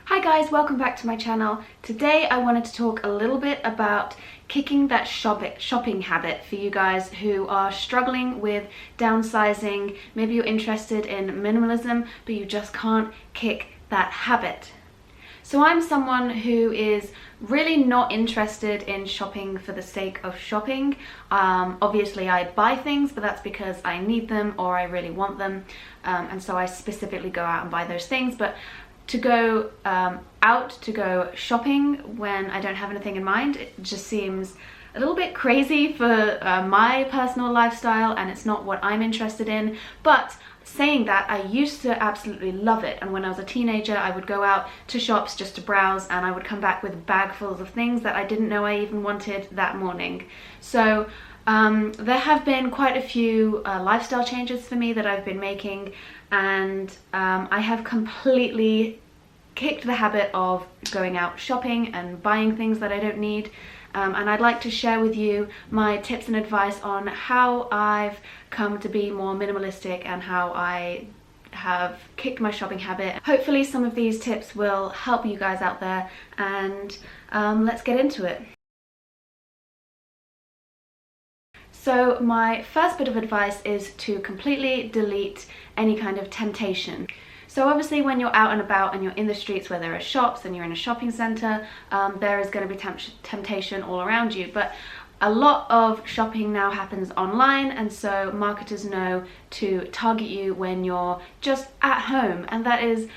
Hi guys, welcome back to my channel. Today I wanted to talk a little bit about kicking that shopping habit for you guys who are struggling with downsizing. Maybe you're interested in minimalism, but you just can't kick that habit. So I'm someone who is really not interested in shopping for the sake of shopping. Obviously I buy things, but that's because I need them or I really want them. And so I specifically go out and buy those things. But to go to go shopping when I don't have anything in mind, it just seems a little bit crazy for my personal lifestyle, and it's not what I'm interested in. But saying that, I used to absolutely love it, and when I was a teenager I would go out to shops just to browse, and I would come back with bagfuls of things that I didn't know I even wanted that morning. So there have been quite a few lifestyle changes for me that I've been making, and I have completely kicked the habit of going out shopping and buying things that I don't need. And I'd like to share with you my tips and advice on how I've come to be more minimalistic and how I have kicked my shopping habit. Hopefully some of these tips will help you guys out there, and let's get into it. So my first bit of advice is to completely delete any kind of temptation. So obviously when you're out and about and you're in the streets where there are shops and you're in a shopping centre, there is going to be temptation all around you. But a lot of shopping now happens online, and so marketers know to target you when you're just at home, and that is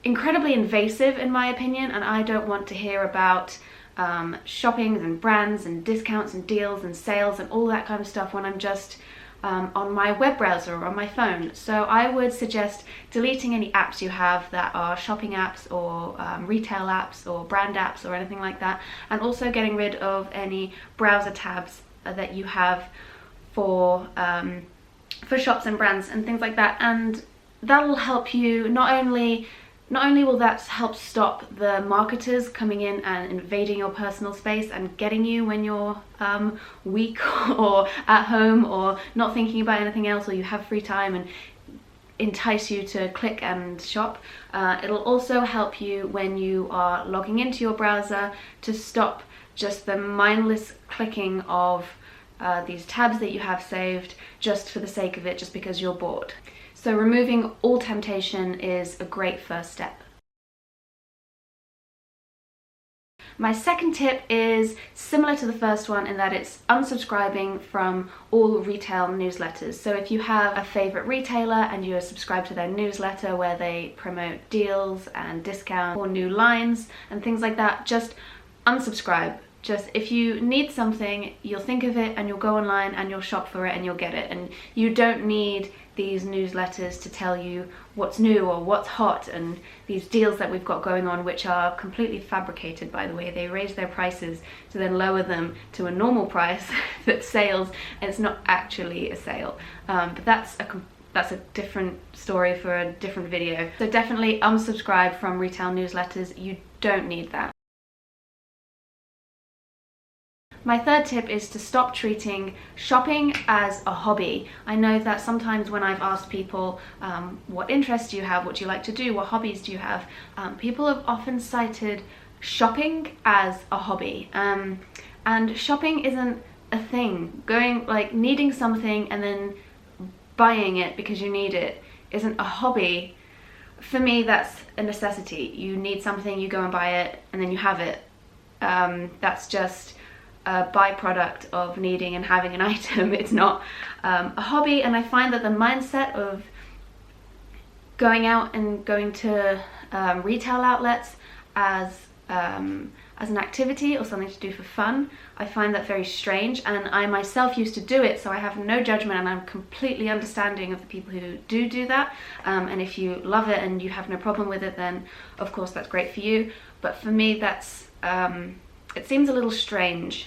incredibly invasive in my opinion. And I don't want to hear about shopping and brands and discounts and deals and sales and all that kind of stuff when I'm just on my web browser or on my phone. So I would suggest deleting any apps you have that are shopping apps or retail apps or brand apps or anything like that, and also getting rid of any browser tabs that you have for shops and brands and things like that. And that'll help you not only will that help stop the marketers coming in and invading your personal space and getting you when you're weak or at home or not thinking about anything else, or you have free time, and entice you to click and shop. It'll also help you when you are logging into your browser to stop just the mindless clicking of these tabs that you have saved just for the sake of it, just because you're bored. So removing all temptation is a great first step. My second tip is similar to the first one in that it's unsubscribing from all retail newsletters. So if you have a favorite retailer and you're subscribed to their newsletter where they promote deals and discounts or new lines and things like that, just unsubscribe. Just if you need something, you'll think of it and you'll go online and you'll shop for it and you'll get it. And you don't need these newsletters to tell you what's new or what's hot, and these deals that we've got going on, which are completely fabricated, by the way. They raise their prices to then lower them to a normal price that's sales, and it's not actually a sale. But that's a different story for a different video. So definitely unsubscribe from retail newsletters. You don't need that. My third tip is to stop treating shopping as a hobby. I know that sometimes when I've asked people what interests do you have, what do you like to do, what hobbies do you have, people have often cited shopping as a hobby. And shopping isn't a thing. Needing something and then buying it because you need it isn't a hobby. For me, that's a necessity. You need something, you go and buy it, and then you have it. That's just a byproduct of needing and having an item. It's not a hobby. And I find that the mindset of going out and going to retail outlets as an activity or something to do for fun, I find that very strange, and I myself used to do it, so I have no judgment, and I'm completely understanding of the people who do that. And if you love it and you have no problem with it, then of course that's great for you. But for me, that's it seems a little strange.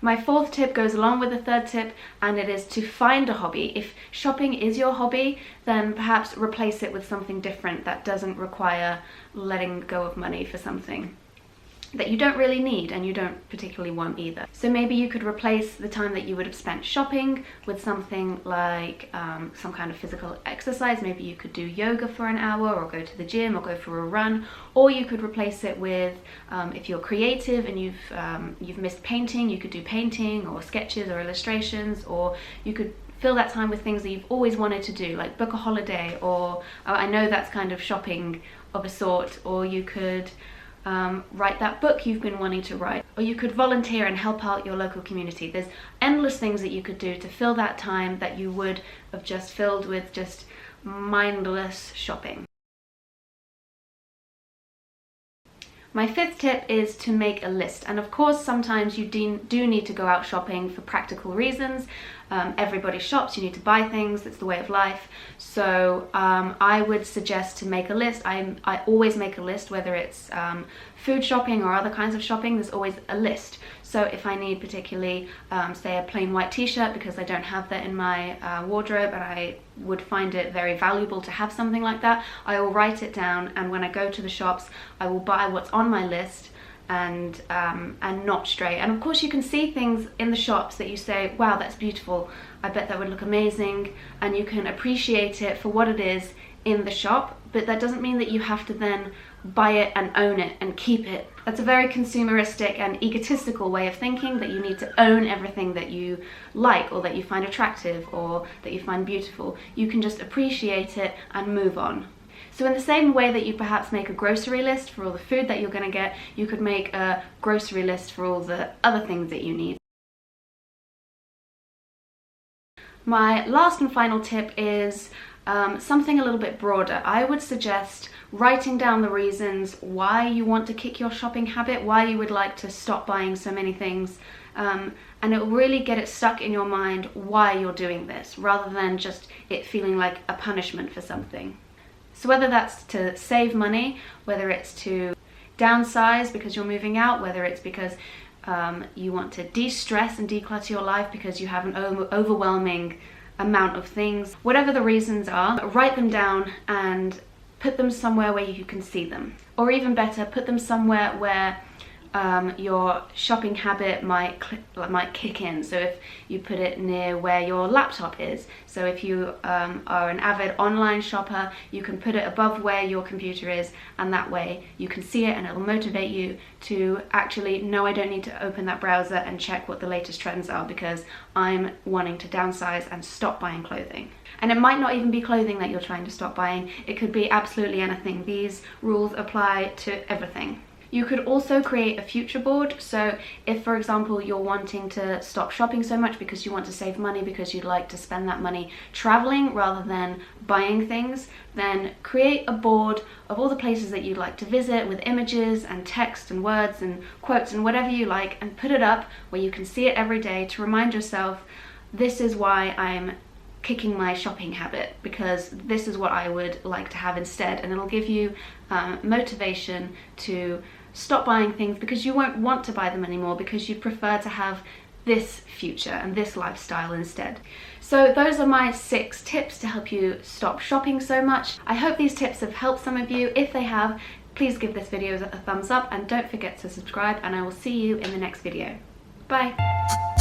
My fourth tip goes along with the third tip, and it is to find a hobby. If shopping is your hobby, then perhaps replace it with something different that doesn't require letting go of money for something. that you don't really need and you don't particularly want either. So maybe you could replace the time that you would have spent shopping with something like some kind of physical exercise. Maybe you could do yoga for an hour, or go to the gym, or go for a run. Or you could replace it with, if you're creative and you've missed painting, you could do painting or sketches or illustrations, or you could fill that time with things that you've always wanted to do, like book a holiday, or I know that's kind of shopping of a sort, or you could write that book you've been wanting to write, or you could volunteer and help out your local community. There's endless things that you could do to fill that time that you would have just filled with just mindless shopping. My fifth tip is to make a list, and of course sometimes you do need to go out shopping for practical reasons. Everybody shops, you need to buy things, it's the way of life. So I would suggest to make a list. I always make a list, whether it's food shopping or other kinds of shopping, there's always a list. So if I need particularly, say, a plain white t-shirt because I don't have that in my wardrobe, and I would find it very valuable to have something like that, I will write it down, and when I go to the shops I will buy what's on my list and not stray. And of course you can see things in the shops that you say, wow, that's beautiful, I bet that would look amazing, and you can appreciate it for what it is in the shop, but that doesn't mean that you have to then buy it and own it and keep it. That's a very consumeristic and egotistical way of thinking, that you need to own everything that you like or that you find attractive or that you find beautiful. You can just appreciate it and move on. So in the same way that you perhaps make a grocery list for all the food that you're going to get, you could make a grocery list for all the other things that you need. My last and final tip is something a little bit broader. I would suggest writing down the reasons why you want to kick your shopping habit, why you would like to stop buying so many things, and it will really get it stuck in your mind why you're doing this, rather than just it feeling like a punishment for something. So whether that's to save money, whether it's to downsize because you're moving out, whether it's because you want to de-stress and declutter your life because you have an overwhelming amount of things, whatever the reasons are, write them down and put them somewhere where you can see them. Or even better, put them somewhere where your shopping habit might kick in. So if you put it near where your laptop is, so if you are an avid online shopper, you can put it above where your computer is, and that way you can see it and it'll motivate you to actually, no, I don't need to open that browser and check what the latest trends are because I'm wanting to downsize and stop buying clothing. And it might not even be clothing that you're trying to stop buying, it could be absolutely anything. These rules apply to everything. You could also create a future board. So if, for example, you're wanting to stop shopping so much because you want to save money, because you'd like to spend that money traveling rather than buying things, then create a board of all the places that you'd like to visit with images and text and words and quotes and whatever you like, and put it up where you can see it every day to remind yourself, this is why I'm kicking my shopping habit, because this is what I would like to have instead. And it'll give you motivation to stop buying things because you won't want to buy them anymore, because you prefer to have this future and this lifestyle instead. So those are my 6 tips to help you stop shopping so much. I hope these tips have helped some of you. If they have, please give this video a thumbs up and don't forget to subscribe, and I will see you in the next video. Bye!